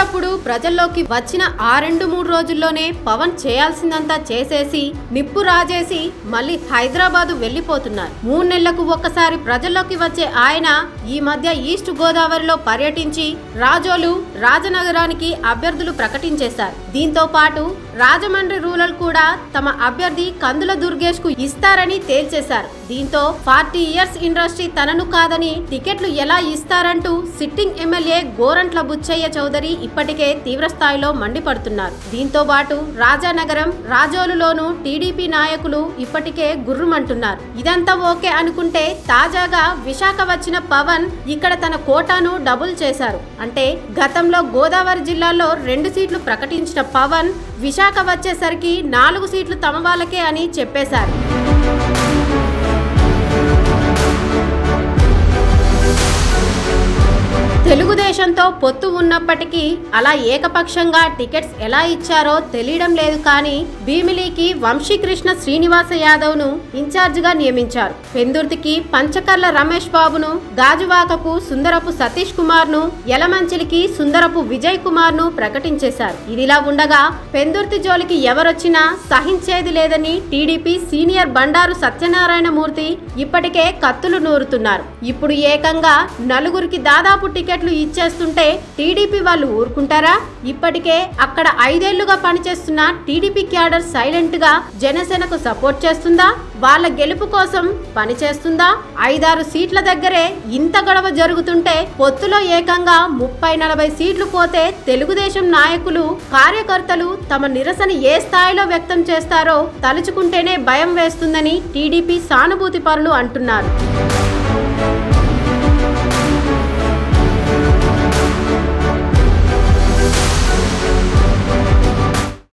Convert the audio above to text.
అప్పుడప్పుడు ప్రజల్లోకి వచ్చిన ఆ 2-3 రోజుల్లోనే పవన్ చేయాల్సిందంతా చేసేసి నిప్పు రాజేసి మళ్ళీ హైదరాబాదు వెళ్లిపోతున్నారు. 3 నెలలకు ఒక్కసారి ప్రజల్లోకి వచ్చే ఆయన ఈ మధ్య ఈస్ట్ గోదావరిలో పర్యటించి రాజోలు రాజనగరానికి అభ్యర్థులు ప్రకటించేశారు. దీంతో పాటు రాజమండ్రి రూరల్ కూడా తమ అభ్యర్థి కందుల దుర్గేష్ కు ఇస్తారని తేల్చేశారు. దీంతో 40 ఇయర్స్ ఇండస్ట్రీ తనను కాదని టికెట్లు ఎలా ఇస్తారంటూ సిట్టింగ్ ఎమ్మెల్యే గోరంట్ల బుచ్చయ్య చౌదరి ఇప్పటికే తీవ్రస్థాయిలో మండిపడుతున్నారు. దీంతో పాటు రాజానగరం రాజోలులోనూ టీడీపీ నాయకులు ఇప్పటికే గుర్రుమంటున్నారు. ఇదంతా ఓకే అనుకుంటే తాజాగా విశాఖ వచ్చిన పవన్ ఇక్కడ తన కోటాను డబుల్ చేశారు. అంటే గతంలో గోదావరి జిల్లాలో 2 సీట్లు ప్రకటించిన పవన్ విశాఖ వచ్చేసరికి 4 సీట్లు తమ వాళ్ళకే అని చెప్పేశారు. తెలుగుదేశంతో పొత్తు ఉన్నప్పటికీ అలా ఏకపక్షంగా టికెట్స్ ఎలా ఇచ్చారో తెలియడం లేదు. కానీ భీమిలికి వంశీకృష్ణ శ్రీనివాస యాదవ్ ను ఇన్ఛార్జ్ గా నియమించారు. పెందుర్తికి పంచకర్ల రమేష్ బాబును, గాజువాకకు సుందరపు సతీష్ కుమార్ ను, యలమంచిలికి సుందరపు విజయ్ కుమార్ ను ప్రకటించేశారు. ఇదిలా ఉండగా పెందుర్తి జోలికి ఎవరొచ్చినా సహించేది లేదని టీడీపీ సీనియర్ బండారు సత్యనారాయణ మూర్తి ఇప్పటికే కత్తులు నూరుతున్నారు. ఇప్పుడు ఏకంగా 4గురికి దాదాపు టికెట్ ఇచ్చేస్తుంటే టీడీపీ వాళ్ళు ఊరుకుంటారా? ఇప్పటికే అక్కడ 5 ఏళ్లుగా పనిచేస్తున్న టీడీపీ క్యాడర్ సైలెంట్ గా జనసేనకు సపోర్ట్ చేస్తుందా? వాళ్ళ గెలుపు కోసం పనిచేస్తుందా? 5-6 సీట్ల దగ్గరే ఇంత గొడవ జరుగుతుంటే పొత్తులో ఏకంగా 30-40 సీట్లు పోతే తెలుగుదేశం నాయకులు కార్యకర్తలు తమ నిరసన ఏ స్థాయిలో వ్యక్తం చేస్తారో తలుచుకుంటేనే భయం వేస్తుందని టీడీపీ సానుభూతి పరులు అంటున్నారు.